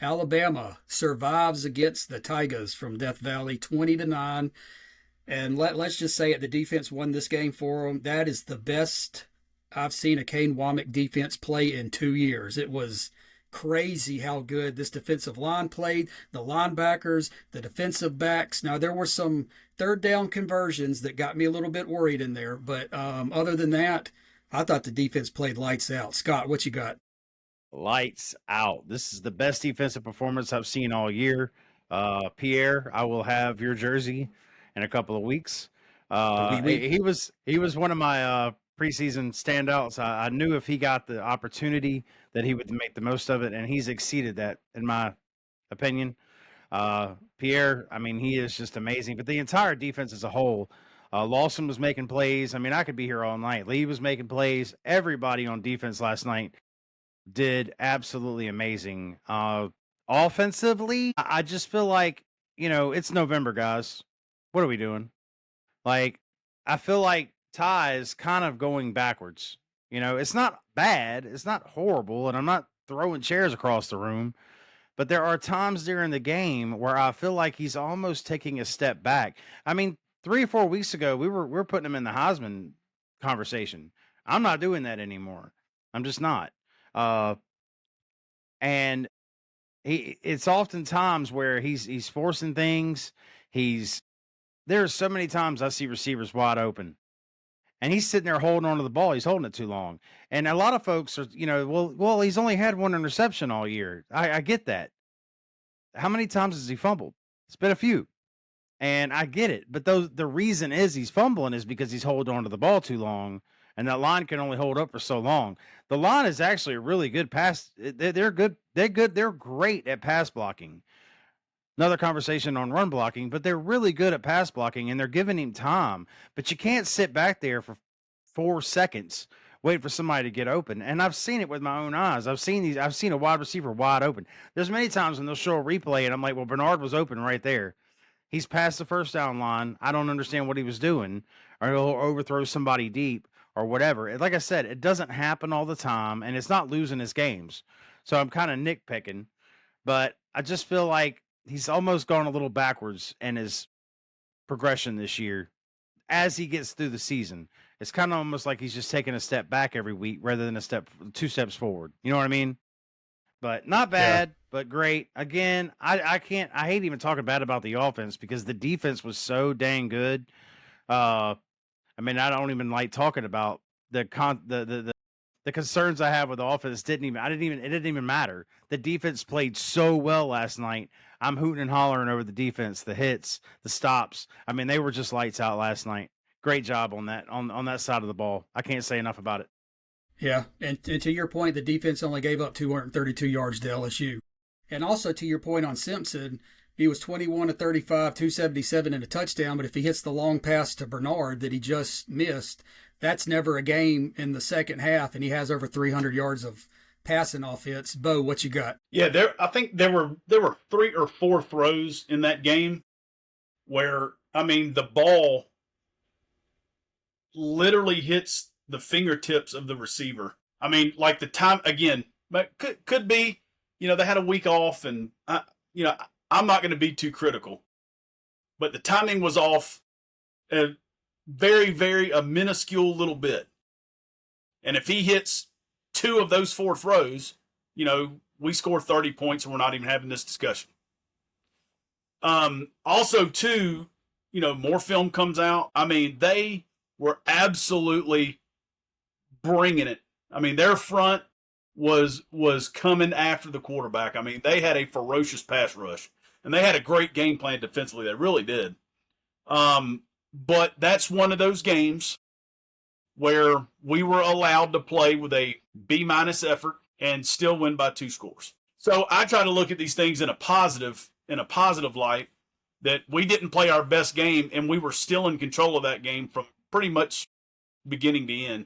Alabama survives against the Tigers from Death Valley 20-9. And let's just say it, the defense won this game for them. That is the best I've seen a Kane Womack defense play in 2 years. It was crazy how good this defensive line played, the linebackers, the defensive backs. Now, there were some third down conversions that got me a little bit worried in there, but other than that, I thought the defense played lights out. Scott, what you got? Lights out. This is the best defensive performance I've seen all year. Pierre, I will have your jersey in a couple of weeks. Oui, oui. He was one of my preseason standouts. I knew if he got the opportunity that he would make the most of it, and he's exceeded that in my opinion. Pierre, I mean, he is just amazing. But the entire defense as a whole, Lawson was making plays. I mean, I could be here all night. Lee was making plays. Everybody on defense last night did absolutely amazing. Offensively, I just feel like, it's November, guys. What are we doing? Like, I feel like Ty is kind of going backwards. It's not bad, it's not horrible, and I'm not throwing chairs across the room, but there are times during the game where I feel like he's almost taking a step back. I mean, 3 or 4 weeks ago, we were putting him in the Heisman conversation. I'm not doing that anymore. I'm just not. Uh, and it's oftentimes where he's forcing things. There's so many times I see receivers wide open, and he's sitting there holding on to the ball. He's holding it too long. And a lot of folks are, well, he's only had one interception all year. I get that. How many times has he fumbled? It's been a few. And I get it. But the reason is he's fumbling is because he's holding on to the ball too long. And that line can only hold up for so long. The line is actually a really good pass. They're good. They're good. They're great at pass blocking. Another conversation on run blocking, but they're really good at pass blocking and they're giving him time. But you can't sit back there for 4 seconds wait for somebody to get open. And I've seen it with my own eyes. I've seen a wide receiver wide open. There's many times when they'll show a replay and I'm like, well, Bernard was open right there. He's past the first down line. I don't understand what he was doing, or he'll overthrow somebody deep or whatever. Like I said, it doesn't happen all the time, and it's not losing his games. So I'm kind of nitpicking, but I just feel like he's almost gone a little backwards in his progression this year as he gets through the season. It's kind of almost like he's just taking a step back every week rather than 2 steps forward. You know what I mean? But not Yeah. bad, but great. Again, I hate even talking bad about the offense because the defense was so dang good. I mean, I don't even like talking about the concerns I have with the offense. It didn't even matter. The defense played so well last night. I'm hooting and hollering over the defense, the hits, the stops. I mean, they were just lights out last night. Great job on that side of the ball. I can't say enough about it. Yeah, and to your point, the defense only gave up 232 yards to LSU. And also to your point on Simpson, he was 21 to 35, 277 and a touchdown. But if he hits the long pass to Bernard that he just missed, that's never a game in the second half. And he has over 300 yards of passing offense. Bo, what you got? Yeah, I think there were 3 or 4 throws in that game where the ball literally hits the fingertips of the receiver. Like the time again, but could be, they had a week off, and I'm not going to be too critical, but the timing was off a a minuscule little bit. And if he hits 2 of those 4 throws, we score 30 points and we're not even having this discussion. Also, too, more film comes out. They were absolutely bringing it. Their front was coming after the quarterback. They had a ferocious pass rush, and they had a great game plan defensively. They really did. But that's one of those games where we were allowed to play with a B- effort and still win by 2 scores. So I try to look at these things in a positive light, that we didn't play our best game and we were still in control of that game from pretty much beginning to end.